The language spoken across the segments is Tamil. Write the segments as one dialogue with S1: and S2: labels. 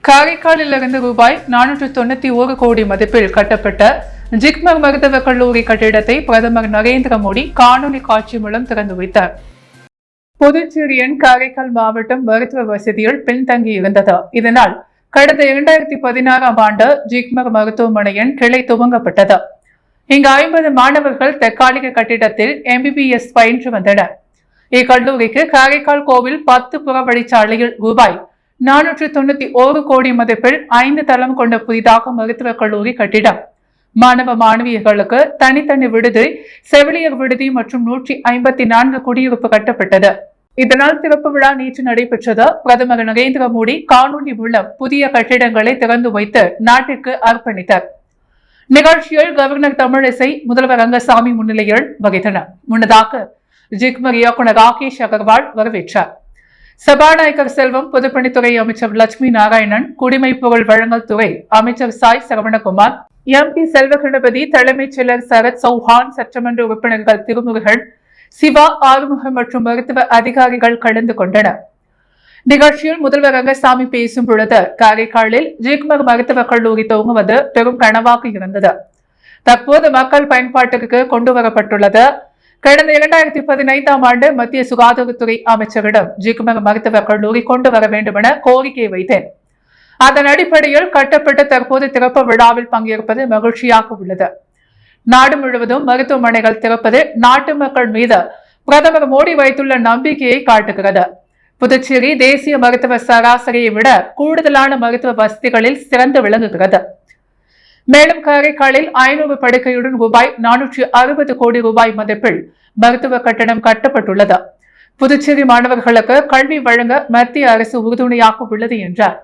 S1: காரைக்காலிலிருந்து ரூபாய் 491 கோடி மதிப்பில் கட்டப்பட்ட ஜிப்மர் மருத்துவக் கல்லூரி கட்டிடத்தை பிரதமர் நரேந்திர மோடி காணொலி காட்சி மூலம் திறந்து வைத்தார். புதுச்சேரியின் காரைக்கால் மாவட்டம் மருத்துவ வசதியில் பின்தங்கியிருந்தது. இதனால் கடந்த 2016ஆம் ஆண்டு ஜிப்மர் மருத்துவமனையின் கிளை துவங்கப்பட்டது. இங்கு 50 மாணவர்கள் தற்காலிக கட்டிடத்தில் MBBS பயின்று வந்தனர். இக்கல்லூரிக்கு காரைக்கால் கோவில் 10 புறவழிச்சாலையில் ரூபாய் 491 கோடி மதிப்பில் 5 தளம் கொண்ட புதிதாக மருத்துவக் கல்லூரி கட்டிடம், மாணவ மாணவியர்களுக்கு தனித்தனி விடுதி, செவிலியர் விடுதி மற்றும் 154 குடியிருப்பு கட்டப்பட்டது. இதனால் திறப்பு விழா நேற்று நடைபெற்றது. பிரதமர் நரேந்திர மோடி காணொலி மூலம் புதிய கட்டிடங்களை திறந்து வைத்து நாட்டிற்கு அர்ப்பணித்தார். நிகழ்ச்சியில் கவர்னர் தமிழிசை, முதல்வர் ரங்கசாமி முன்னிலையில் வகித்தனர். முன்னதாக ஜிப்மர் இயக்குநர் ராகேஷ் அகர்வால் வரவேற்றார். சபாநாயகர் செல்வம், பொதுப்பணித்துறை அமைச்சர் லட்சுமி நாராயணன், குடிமைப் பொருள் வழங்கல் துறை அமைச்சர் சாய் சரவணகுமார், MP செல்வ கணபதி, தலைமைச் செயலர் சரத் சௌஹான், சட்டமன்ற உறுப்பினர்கள் திருமுருகன், சிவா, ஆறுமுகம் மற்றும் மருத்துவ அதிகாரிகள் கலந்து கொண்டனர். நிகழ்ச்சியில் முதல்வர் ரங்கசாமி பேசும் பொழுது, காரைக்காலில் ஜிப்மர் மருத்துவக் கல்லூரி துவங்குவது பெரும் கனவாக இருந்தது. தற்போது மக்கள் பயன்பாட்டிற்கு கொண்டு வரப்பட்டுள்ளது. கடந்த 2015ஆம் ஆண்டு மத்திய சுகாதாரத்துறை அமைச்சரிடம் ஜிப்மர் மருத்துவக் கல்லூரி கொண்டு வர வேண்டும் என கோரிக்கை வைத்தேன். அதன் அடிப்படையில் கட்டப்பட்ட தற்போது திறப்பு விழாவில் பங்கேற்பது மகிழ்ச்சியாக உள்ளது. நாடு முழுவதும் மருத்துவமனைகள் திறப்பது நாட்டு மக்கள் மீது பிரதமர் மோடி வைத்துள்ள நம்பிக்கையை காட்டுகிறது. புதுச்சேரி தேசிய மருத்துவ சராசரியை விட கூடுதலான மருத்துவ வசதிகளில் சிறந்து விளங்குகிறது. மேலும் காரைக்காலில் 500 படுக்கையுடன் ரூபாய் 460 கோடி ரூபாய் மதிப்பில் மருத்துவ கட்டடம் கட்டப்பட்டுள்ளது. புதுச்சேரி மாணவர்களுக்கு கல்வி வழங்க மத்திய அரசு உறுதுணையாக உள்ளது என்றார்.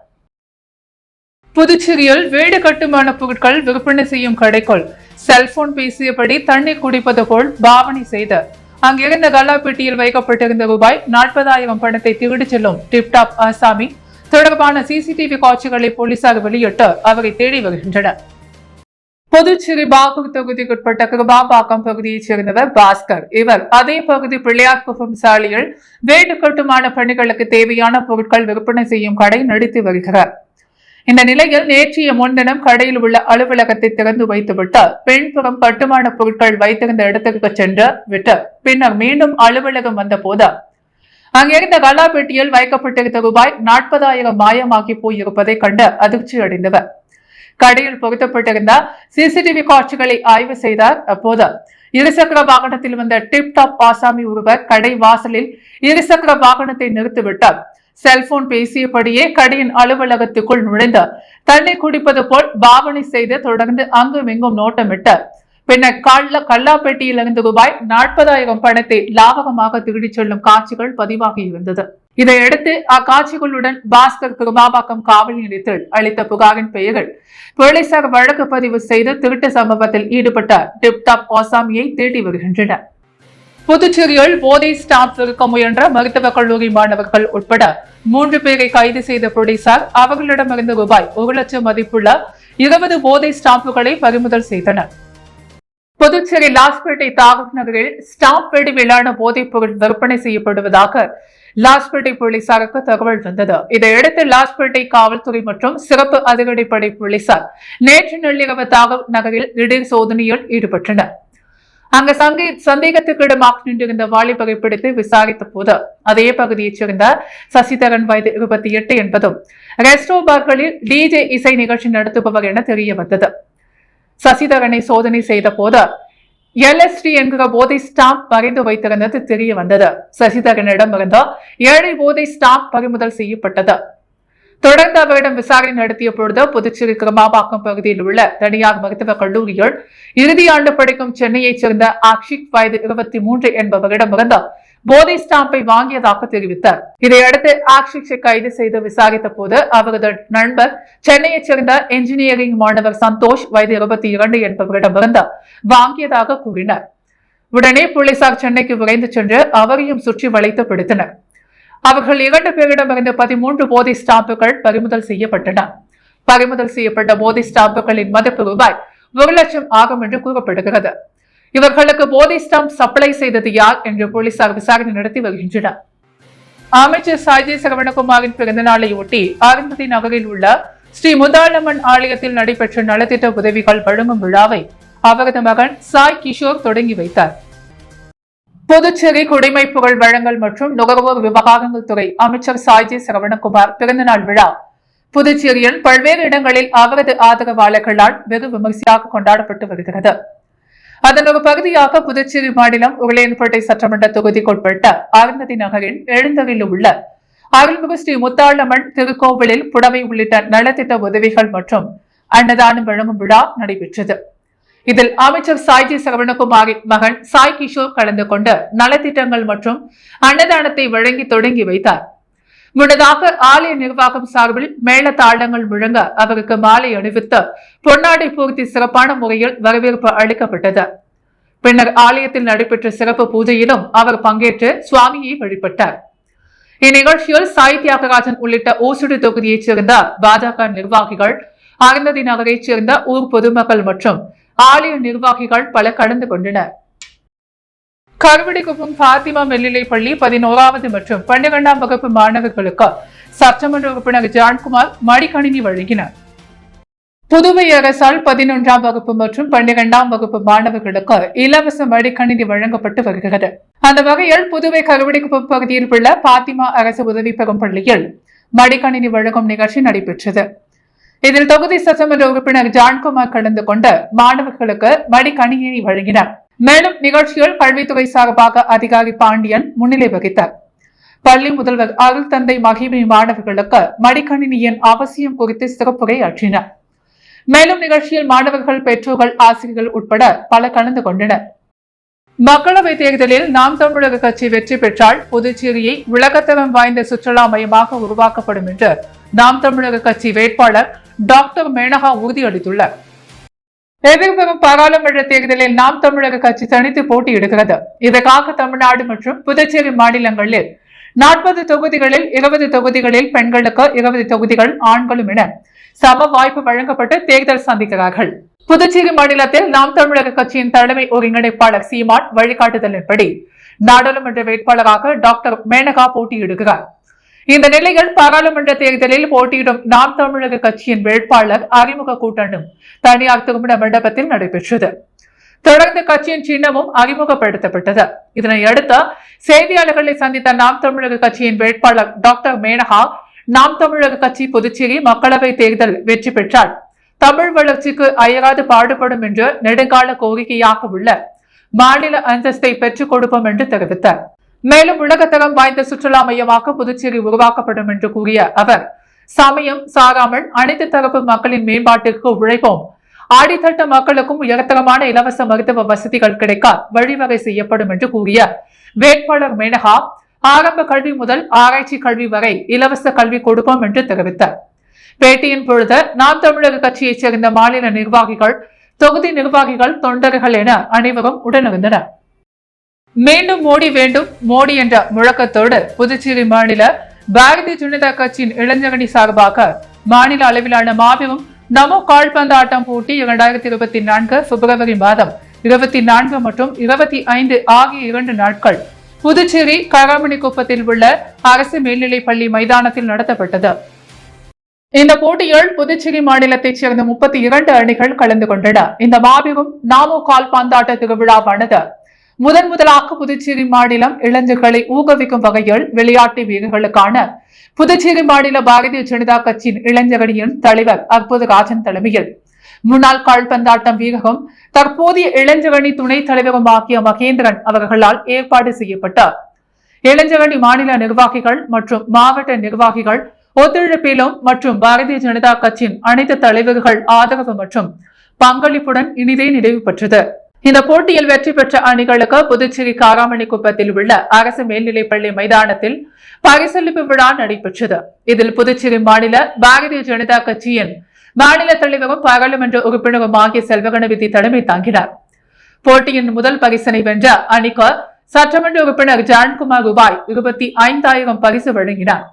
S1: புதுச்சேரியில் வீடு கட்டுமான பொருட்கள் விற்பனை செய்யும் கடைக்குள் செல்போன் பேசியபடி தண்ணீர் குடிப்பது போல் பாவனை செய்து அங்கிருந்த கல்லாப்பெட்டியில் வைக்கப்பட்டிருந்த ரூபாய் 40,000 பணத்தை திருடிச் செல்லும் டிப்டாப் ஆசாமி தொடர்பான CCTV காட்சிகளை போலீசார் வெளியிட்டு அவரை தேடி வருகின்றனர். புதுச்சேரி பாகூர் தொகுதிக்குட்பட்ட கிருபாபாக்கம் பகுதியைச் சேர்ந்தவர் பாஸ்கர். இவர் அதே பகுதி பிள்ளையார்குப்பம் சாலையில் வீடு கட்டுமான பணிகளுக்கு தேவையான பொருட்கள் விற்பனை செய்யும் கடை நடத்தி வருகிறார். இந்த நிலையில் நேற்றைய முன்தினம் கடையில் உள்ள அலுவலகத்தை திறந்து வைத்துவிட்டு பின்புறம் கட்டுமான பொருட்கள் வைத்திருந்த இடத்திற்கு சென்று விட்டு பின்னர் மீண்டும் அலுவலகம் வந்த போது அங்கிருந்த கல்லாப்பெட்டியில் வைக்கப்பட்டிருந்த ரூபாய் 40,000 மாயமாகி போயிருப்பதை கண்டு அதிர்ச்சி அடைந்தவர் கடையில் பொருத்தப்பட்டிருந்த CCTV காட்சிகளை ஆய்வு செய்தார். அப்போது இருசக்கர வாகனத்தில் வந்த டிப்டாப் ஆசாமி ஒருவர் கடை வாசலில் இருசக்கர வாகனத்தை நிறுத்திவிட்டார். செல்போன் பேசியபடியே கடையின் அலுவலகத்துக்குள் நுழைந்து தண்ணீர் குடிப்பது போல் பாவனை செய்து தொடர்ந்து அங்கும் இங்கும் நோட்டமிட்டார். பின்னர் கல்லாப்பெட்டியிலிருந்து ரூபாய் 40,000 பணத்தை லாபகமாக திருடிச் செல்லும் காட்சிகள் பதிவாகி இருந்தது. இதையடுத்து அக்காட்சிகளுடன் பாஸ்கர் கிருபாபாக்கம் காவல் நிலையத்தில் அளித்த புகாரின் பெயரில் போலீசார் வழக்கு பதிவு செய்து திருட்டு சம்பவத்தில் ஈடுபட்ட டிப்டாப் ஆசாமியை தேடி வருகின்றனர். புதுச்சேரியில் போதை ஸ்டாம்ப் விற்க முயன்ற மருத்துவக் கல்லூரி மாணவர்கள் உட்பட 3 பேரை கைது செய்த போலீசார் அவர்களிடமிருந்து ரூபாய் 1 லட்சம் மதிப்புள்ள 20 போதை ஸ்டாம்புகளை பறிமுதல் செய்தனர். புதுச்சேரி லாஸ்பேட்டை தாகூர் நகரில் ஸ்டாம்ப் வடிவிலான போதைப் பொருள் விற்பனை செய்யப்படுவதாக லாஸ்பேட்டை போலீசாருக்கு தகவல் வந்தது. இதையடுத்து லாஸ்பேட்டை காவல்துறை மற்றும் சிறப்பு அதிரடிப்படை போலீசார் நேற்று நள்ளிரவு தாகூர் நகரில் திடீர் சோதனையில் ஈடுபட்டனர். அங்கு சந்தேகத்துக்கிடமாக நின்றிருந்த வாலிபரை பிடித்து விசாரித்த போது அதே பகுதியைச் சேர்ந்த சசிதரன் வயது 28 என்பதும் ரெஸ்டோ பார்களில் DJ இசை நிகழ்ச்சி நடத்துபவர் என தெரிய வந்தது. சசிதரனை சோதனை செய்த போது LSD என்கிற போதை ஸ்டாம்ப் வரைந்து வைத்திருந்தது தெரிய வந்தது. சசிதரனிடமிருந்து 7 போதை ஸ்டாம்ப் பறிமுதல் செய்யப்பட்டது. தொடர்ந்து அவரிடம் விசாரணை நடத்திய பொழுது புதுச்சேரி கிருபாபாக்கம் பகுதியில் உள்ள தனியார் மருத்துவக் கல்லூரியில் இறுதி ஆண்டு படிக்கும் சென்னையைச் சேர்ந்த அக்ஷிக் வயது 23 என்பவரிடமிருந்து போதை ஸ்டாம்பை வாங்கியதாக தெரிவித்தார். இதையடுத்து அக்ஷிக்கை கைது செய்து விசாரித்த போது அவரது நண்பர் சென்னையைச் சேர்ந்த என்ஜினியரிங் மாணவர் சந்தோஷ் வயது 22 என்பவரிடமிருந்து வாங்கியதாக கூறினார். உடனே போலீசார் சென்னைக்கு விரைந்து சென்று அவரையும் சுற்றி வளைத்து பிடித்தனர். அவர்கள் 2 பேரிடமிருந்து 13 போதை ஸ்டாம்புகள் பறிமுதல் செய்யப்பட்டன. பறிமுதல் செய்யப்பட்ட போதை ஸ்டாம்புகளின் மதிப்பு ரூபாய் 1 லட்சம் ஆகும் என்று கூறப்படுகிறது. இவர்களுக்கு போதை ஸ்டாம்ப் சப்ளை செய்தது யார் என்று போலீசார் விசாரணை நடத்தி வருகின்றனர். அமைச்சர் சாய்ஜி சரவணகுமாரின் பிறந்த நாளையொட்டி அருந்ததி நகரில் உள்ள ஸ்ரீ முத்தாளம்மன் ஆலயத்தில் நடைபெற்ற நலத்திட்ட உதவிகள் வழங்கும் விழாவை அவரது மகன் சாய் கிஷோர் தொடங்கி வைத்தார். புதுச்சேரி குடிமை புகழ் வழங்கல் மற்றும் நுகர்வோர் விவகாரங்கள் துறை அமைச்சர் சாய்ஜி சரவணகுமார் பிறந்தநாள் விழா புதுச்சேரியில் பல்வேறு இடங்களில் அவரது ஆதரவாளர்களால் வெகு விமர்சையாக கொண்டாடப்பட்டு வருகிறது. அதன் ஒரு பகுதியாக புதுச்சேரி மாநிலம் உருளையன்பேட்டை சட்டமன்ற தொகுதிக்குட்பட்ட அருந்ததி நகரில் எழுந்தரில் உள்ள அருள்மிகு ஸ்ரீ முத்தாளம்மன் திருக்கோவிலில் புடவை உள்ளிட்ட நலத்திட்ட உதவிகள் மற்றும் அன்னதானம் வழங்கும் விழா நடைபெற்றது. இதில் அமைச்சர் சாய்ஜி சரவணகுமாரின் மகன் சாய் கிஷோர் கலந்து கொண்டு நலத்திட்டங்கள் மற்றும் அன்னதானத்தை வழங்கி தொடங்கி வைத்தார். முன்னதாக ஆலய நிர்வாகம் சார்பில் மேள தாளங்கள் முழங்க அவருக்கு மாலை அணிவித்து பொன்னாடை பூர்த்தி சிறப்பான முறையில் வரவேற்பு அளிக்கப்பட்டது. பின்னர் ஆலயத்தில் நடைபெற்ற சிறப்பு பூஜையிலும் அவர் பங்கேற்று சுவாமியை வழிபட்டார். இந்நிகழ்ச்சியில் சாய் தியாகராஜன் உள்ளிட்ட ஓசுடு தொகுதியைச் சேர்ந்த பாஜக நிர்வாகிகள், அருந்ததி நகரைச் சேர்ந்த ஊர் பொதுமக்கள் மற்றும் ஆலய நிர்வாகிகள் பல கலந்து கொண்டனர். கருவடிக்குப்பம் பாத்திமா மேல்நிலைப் பள்ளி 11வது மற்றும் 12ஆம் வகுப்பு மாணவர்களுக்கு சட்டமன்ற உறுப்பினர் ஜான்குமார் மடிக்கணினி வழங்கினார். புதுவை அரசால் 11ஆம் வகுப்பு மற்றும் 12ஆம் வகுப்பு மாணவர்களுக்கு இலவச மடிக்கணினி வழங்கப்பட்டு வருகிறது. அந்த வகையில் புதுவை கருவடிக்குப்பம் பகுதியில் உள்ள பாத்திமா அரசு உதவி பெறும் பள்ளியில் மடிக்கணினி வழங்கும் நிகழ்ச்சி நடைபெற்றது. இதில் தொகுதி சட்டமன்ற உறுப்பினர் ஜான்குமார் கலந்து கொண்டு மாணவர்களுக்கு மடிக்கணினியை வழங்கினார். மேலும் நிகழ்ச்சியில் கல்வித்துறை சார்பாக அதிகாரி பாண்டியன் முன்னிலை வகித்தார். பள்ளி முதல்வர் அருள் தந்தை மகிமை மாணவர்களுக்கு மடிக்கணினியின் அவசியம் குறித்து சிறப்புரை ஆற்றினார். மேலும் நிகழ்ச்சியில் மாணவர்கள், பெற்றோர்கள், ஆசிரியர்கள் உட்பட பல கலந்து கொண்டனர். மக்களவைத் தேர்தலில் நாம் தமிழக கட்சி வெற்றி பெற்றால் புதுச்சேரியை உலகத்தரம் வாய்ந்த சுற்றுலா மையமாக உருவாக்கப்படும் என்று நாம் தமிழக கட்சி வேட்பாளர் டாக்டர் மேனகா உறுதியளித்துள்ளார். எதிர்வரும் பாராளுமன்ற தேர்தலில் நாம் தமிழக கட்சி தனித்து போட்டியிடுகிறது. இதற்காக தமிழ்நாடு மற்றும் புதுச்சேரி மாநிலங்களில் 40 தொகுதிகளில் 20 தொகுதிகளில் பெண்களுக்கு 20 தொகுதிகள் ஆண்களும் என சம வாய்ப்பு வழங்கப்பட்டு தேர்தல் சந்திக்கிறார்கள். புதுச்சேரி மாநிலத்தில் நாம் தமிழக கட்சியின் தலைமை ஒருங்கிணைப்பாளர் சீமான் வழிகாட்டுதலின்படி நாடாளுமன்ற வேட்பாளராக டாக்டர் மேனகா போட்டியிடுகிறார். இந்த நிலையில் பாராளுமன்ற தேர்தலில் போட்டியிடும் நாம் தமிழக கட்சியின் வேட்பாளர் அறிமுக கூட்டணும் தனியார் திருமண மண்டபத்தில் நடைபெற்றது. தொடர்ந்து கட்சியின் சின்னமும் அறிமுகப்படுத்தப்பட்டது. இதனையடுத்து செய்தியாளர்களை சந்தித்த நாம் தமிழக கட்சியின் வேட்பாளர் டாக்டர் மேனகா, நாம் தமிழக கட்சி புதுச்சேரி மக்களவை தேர்தல் வெற்றி பெற்றால் தமிழ் வளர்ச்சிக்கு அயராது பாடுபடும் என்று நெடுங்கால கோரிக்கையாக உள்ள மாநில அந்தஸ்தை பெற்றுக் கொடுப்போம் என்று தெரிவித்தார். மேலும் உலகத்தரம் வாய்ந்த சுற்றுலா மையமாக புதுச்சேரி உருவாக்கப்படும் என்று கூறிய அவர், சமயம் சாராமல் அனைத்து தரப்பு மக்களின் மேம்பாட்டிற்கு உழைப்போம். அடித்தட்ட மக்களுக்கும் உயர்தரமான இலவச மருத்துவ வசதிகள் கிடைக்க வழிவகை செய்யப்படும் என்று கூறிய வேட்பாளர் மேனகா, ஆரம்ப கல்வி முதல் ஆராய்ச்சி கல்வி வரை இலவச கல்வி கொடுப்போம் என்று தெரிவித்தார். பேட்டியின் பொழுது நாம் தமிழக கட்சியைச் சேர்ந்த மாநில நிர்வாகிகள், தொகுதி நிர்வாகிகள், தொண்டர்கள் என அனைவரும் உடனிருந்தனர். மீண்டும் மோடி வேண்டும், மோடி என்ற முழக்கத்தோடு புதுச்சேரி மாநில பாரதிய ஜனதா கட்சியின் இளைஞரணி சார்பாக மாநில அளவிலான மாபெரும் நமோ கால்பந்து ஆட்டம் போட்டி 2024 பிப்ரவரி மாதம் 24 மற்றும் 25 ஆகிய 2 நாட்கள் புதுச்சேரி கராமணிக்குப்பத்தில் உள்ள அரசு மேல்நிலைப் பள்ளி மைதானத்தில் நடத்தப்பட்டது. இந்த போட்டியில் புதுச்சேரி மாநிலத்தைச் சேர்ந்த 32 அணிகள் கலந்து கொண்டன. இந்த மாபெரும் நாமோ கால்பந்தாட்ட திருவிழாவானது முதலாக புதுச்சேரி மாநிலம் இளைஞர்களை ஊக்குவிக்கும் வகையில் விளையாட்டு வீரர்களுக்கான புதுச்சேரி மாநில பாரதிய ஜனதா கட்சியின் இளைஞரணியின் தலைவர் அற்புத ராஜன் தலைமையில் முன்னாள் கால்பந்தாட்டம் வீரரும் தற்போதைய இளைஞரணி துணைத் தலைவரும் ஆகிய மகேந்திரன் அவர்களால் ஏற்பாடு செய்யப்பட்டார். இளைஞரணி மாநில நிர்வாகிகள் மற்றும் மாவட்ட நிர்வாகிகள் ஒத்துழைப்பிலும் மற்றும் பாரதிய ஜனதா கட்சியின் அனைத்து தலைவர்கள் ஆதரவு மற்றும் பங்களிப்புடன் இனிதே நிறைவு பெற்றது. இந்த போட்டியில் வெற்றி பெற்ற அணிகளுக்கு புதுச்சேரி காராமணிக்குப்பத்தில் உள்ள அரசு மேல்நிலைப் பள்ளி மைதானத்தில் பரிசளிப்பு விழா நடைபெற்றது. இதில் புதுச்சேரி மாநில பாரதிய ஜனதா கட்சியின் மாநில தலைவரும் பாராளுமன்ற உறுப்பினரும் ஆகிய செல்வகணபதி தலைமை தாங்கினார். போட்டியின் முதல் பரிசினை வென்ற அணிக்கு சட்டமன்ற உறுப்பினர் ஜான்குமார் ரூபாய் 25,000 பரிசு வழங்கினார்.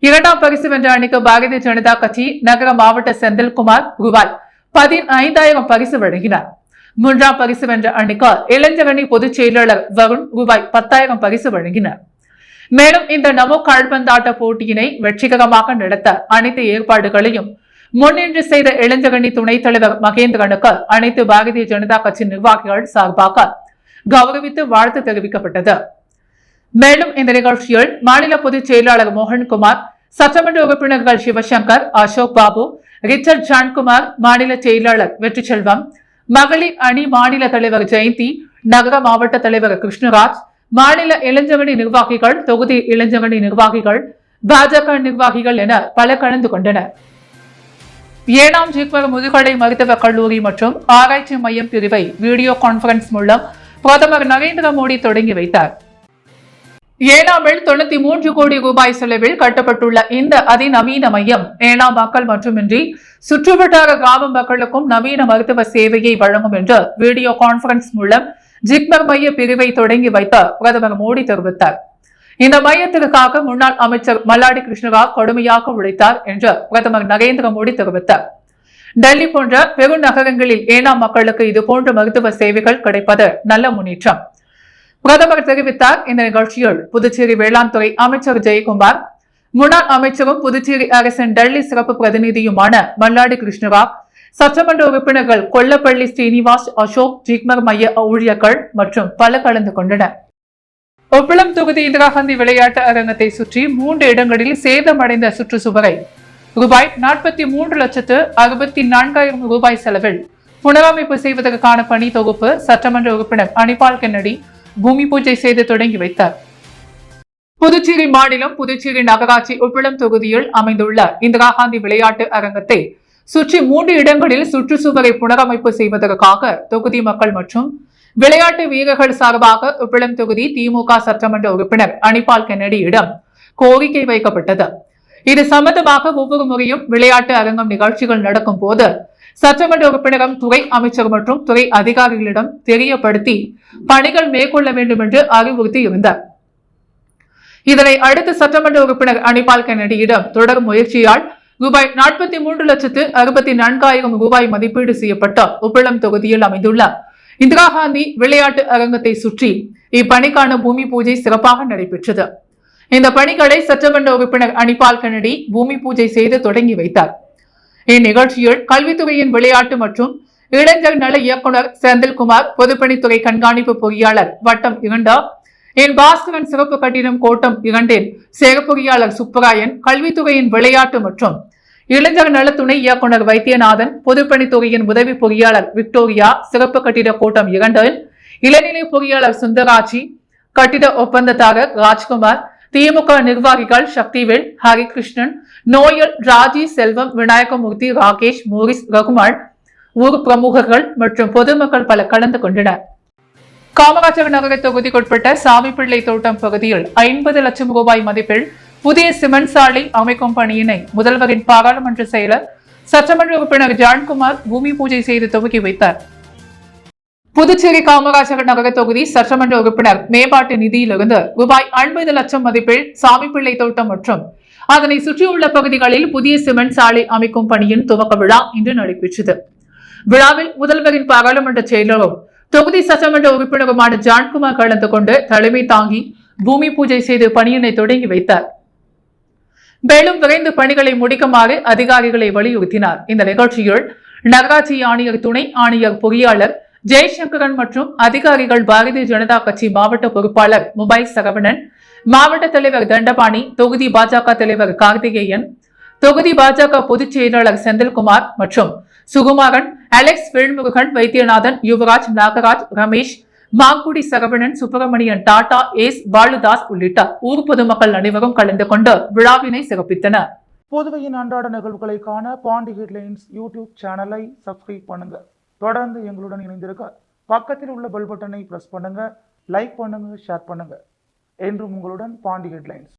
S1: இரண்டாம் பரிசு வென்ற அணிக்கு பாரதிய ஜனதா கட்சி நகர மாவட்ட செந்தில்குமார் ரூபாய் 15,000 பரிசு வழங்கினார். மூன்றாம் பரிசு வென்ற அணிக்கு இளைஞரணி பொதுச் செயலாளர் வருண் ரூபாய் 10,000 பரிசு வழங்கினார். மேலும் இந்த நமோ கால்பந்தாட்ட போட்டியினை வெற்றிகரமாக நடத்த அனைத்து ஏற்பாடுகளையும் முன்னின்று செய்த இளைஞரணி துணைத் தலைவர் மகேந்திரனுக்கு அனைத்து பாரதிய ஜனதா கட்சி நிர்வாகிகள் சார்பாக கௌரவித்து வாழ்த்து தெரிவிக்கப்பட்டது. மேலும் இந்த நிகழ்ச்சியில் மாநில பொதுச் செயலாளர் மோகன்குமார், சட்டமன்ற உறுப்பினர்கள் சிவசங்கர், அசோக் பாபு, ரிச்சர்ட் ஜான்குமார், மாநில செயலாளர் வெற்றிச்செல்வம், மகளிர் அணி மாநில தலைவர் ஜெயந்தி, நகர மாவட்ட தலைவர் கிருஷ்ணராஜ், மாநில இளைஞரணி நிர்வாகிகள், தொகுதி இளைஞரணி நிர்வாகிகள், பாஜக நிர்வாகிகள் என பல கலந்து கொண்டனர். 7ஆம் ஜிப்மர் முதுகலை மருத்துவக் கல்லூரி மற்றும் ஆராய்ச்சி மையம் பிரிவை வீடியோ கான்பரன்ஸ் மூலம் பிரதமர் நரேந்திர மோடி தொடங்கி வைத்தார். ஏனாமில் 93 கோடி ரூபாய் செலவில் கட்டப்பட்டுள்ள இந்த அதிநவீன மையம் ஏனாம் மக்கள் மட்டுமின்றி சுற்றுவட்டார கிராம மக்களுக்கும் நவீன மருத்துவ சேவையை வழங்கும் என்று வீடியோ கான்பரன்ஸ் மூலம் ஜிப்மர் மைய பிரிவை தொடங்கி வைத்த பிரதமர் மோடி தெரிவித்தார். இந்த மையத்திற்காக முன்னாள் அமைச்சர் மல்லாடி கிருஷ்ணராவ் கடுமையாக உழைத்தார் என்று பிரதமர் நரேந்திர மோடி தெரிவித்தார். டெல்லி போன்ற பெருநகரங்களில் ஏனாம் மக்களுக்கு இதுபோன்ற மருத்துவ சேவைகள் கிடைப்பது நல்ல முன்னேற்றம் பிரதமர் தெரிவித்தார். இந்த நிகழ்ச்சியில் புதுச்சேரி வேளாண் துறை அமைச்சர் ஜெயக்குமார், முன்னாள் அமைச்சரும் புதுச்சேரி அரசின் டெல்லி சிறப்பு பிரதிநிதியுமான மல்லாடி கிருஷ்ணராவ், சட்டமன்ற உறுப்பினர்கள் கொல்லப்பள்ளி ஸ்ரீனிவாஸ், அசோக், ஜிப்மர் மைய ஊழியர்கள் மற்றும் பல கலந்து கொண்டனர். உப்பளம் தொகுதி இந்திரா காந்தி விளையாட்டு அரங்கத்தை சுற்றி 3 இடங்களில் சேதமடைந்த சுற்றுச்சுவரை ரூபாய் 43,64,000 ரூபாய் செலவில் புனரமைப்பு செய்வதற்கான பணி தொகுப்பு சட்டமன்ற உறுப்பினர் அனிபால் கென்னடி பூமி பூஜை செய்து தொடங்கி வைத்தார். புதுச்சேரி மாநிலம் புதுச்சேரி நகராட்சி உப்பளம் தொகுதியில் அமைந்துள்ள இந்திரா காந்தி விளையாட்டு அரங்கத்தை சுற்றி 3 இடங்களில் சுற்றுச்சுவரை புனரமைப்பு செய்வதற்காக தொகுதி மக்கள் மற்றும் விளையாட்டு வீரர்கள் சார்பாக உப்பளம் தொகுதி திமுக சட்டமன்ற உறுப்பினர் அனிபால் கென்னடியிடம் கோரிக்கை வைக்கப்பட்டது. இது சம்பந்தமாக ஒவ்வொரு முறையும் விளையாட்டு அரங்கம் நிகழ்ச்சிகள் நடக்கும் போது சட்டமன்ற உறுப்பினரும் துறை அமைச்சர் மற்றும் துறை அதிகாரிகளிடம் தெரியப்படுத்தி பணிகள் மேற்கொள்ள வேண்டும் என்று அறிவுறுத்தியிருந்தார். இதனை அடுத்து சட்டமன்ற உறுப்பினர் அனிபால் கென்னடியிடம் தொடர் முயற்சியால் ரூபாய் 43,64,000 ரூபாய் மதிப்பீடு செய்யப்பட்ட உப்பளம் தொகுதியில் அமைந்துள்ள இந்திரா காந்தி விளையாட்டு அரங்கத்தை சுற்றி இப்பணிக்கான பூமி பூஜை சிறப்பாக நடைபெற்றது. இந்த பணிகளை சட்டமன்ற உறுப்பினர் அனிபால் கென்னடி பூமி பூஜை செய்து தொடங்கி வைத்தார். இந்நிகழ்ச்சியில் கல்வித்துறையின் விளையாட்டு மற்றும் இளைஞர் நல இயக்குநர் செந்தில்குமார், பொதுப்பணித்துறை கண்காணிப்பு பொறியாளர் வட்டம் 2 என் பாஸ்கரன், சிறப்பு கட்டிடம் கோட்டம் 2 சிறப்பு பொறியாளர் சுப்பராயன், கல்வித்துறையின் விளையாட்டு மற்றும் இளைஞர் நல துணை இயக்குநர் வைத்தியநாதன், பொதுப்பணித்துறையின் உதவி பொறியாளர் விக்டோரியா, சிறப்பு கட்டிட கோட்டம் 2 இளநிலை பொறியாளர் சுந்தராட்சி, கட்டிட ஒப்பந்ததாரர் ராஜ்குமார், திமுக நிர்வாகிகள் சக்திவேல், ஹரிகிருஷ்ணன், நோயல், ராஜி, செல்வம், விநாயகமூர்த்தி, ராகேஷ், மோரிஸ், ரகுமான், ஊர் பிரமுகர்கள் மற்றும் பொதுமக்கள் பல கலந்து கொண்டனர். காமராஜர் நகர தொகுதிக்குட்பட்ட சாமிப்பிள்ளை தோட்டம் பகுதியில் 50 லட்சம் ரூபாய் மதிப்பில் புதிய சிமெண்ட் சாலை அமைக்கும் பணியினை முதல்வரின் பாராளுமன்ற செயலர் சட்டமன்ற உறுப்பினர் ஜான்குமார் பூமி பூஜை செய்து துவக்கி வைத்தார். புதுச்சேரி காமராஜர் நகர தொகுதி சட்டமன்ற உறுப்பினர் மேம்பாட்டு நிதியிலிருந்து ரூபாய் 50 லட்சம் மதிப்பில் சாமிப்பிள்ளை தோட்டம் மற்றும் அதனை சுற்றியுள்ள பகுதிகளில் புதிய சிமெண்ட் சாலை அமைக்கும் பணியின் துவக்க விழா இன்று நடைபெற்றது. விழாவில் முதல்வரின் பாராளுமன்ற செயலரும் தொகுதி சட்டமன்ற உறுப்பினருமான ஜான்குமார் கலந்து கொண்டு தலைமை தாங்கி பூமி பூஜை செய்து பணியினை தொடங்கி வைத்தார். மேலும் விரைந்து பணிகளை முடிக்குமாறு அதிகாரிகளை வலியுறுத்தினார். இந்த நிகழ்ச்சியில் நகராட்சி ஆணையர், துணை ஆணையர், பொறியாளர் ஜெய்சங்கரன் மற்றும் அதிகாரிகள், பாரதிய ஜனதா கட்சி மாவட்ட பொறுப்பாளர் முபாய் சரவணன், மாவட்ட தலைவர் தண்டபாணி, தொகுதி பாஜக தலைவர் கார்த்திகேயன், தொகுதி பாஜக பொதுச் செயலாளர் செந்தில்குமார் மற்றும் சுகுமாரன், அலெக்ஸ், வேல்முருகன், வைத்தியநாதன், யுவராஜ், நாகராஜ், ரமேஷ், மாங்குடி சரவணன், சுப்பிரமணியன், டாடா, எஸ் பாலுதாஸ் உள்ளிட்ட ஊர் பொதுமக்கள் அனைவரும் கலந்து கொண்டு விழாவினை சிறப்பித்தனர்.
S2: புதுவையின் அன்றாட நிகழ்வுகளை காண பாண்டி ஹெட்லைன்ஸ் யூடியூப் சேனலை சப்ஸ்கிரைப் பண்ணுங்க. தொடர்ந்து எங்களுடன் இணைந்திருக்க பக்கத்தில் உள்ள பெல் பட்டனை பிரஸ் பண்ணுங்க, லைக் பண்ணுங்க, ஷேர் பண்ணுங்க. என்றும் உங்களுடன் பாண்டி ஹெட்லைன்ஸ்.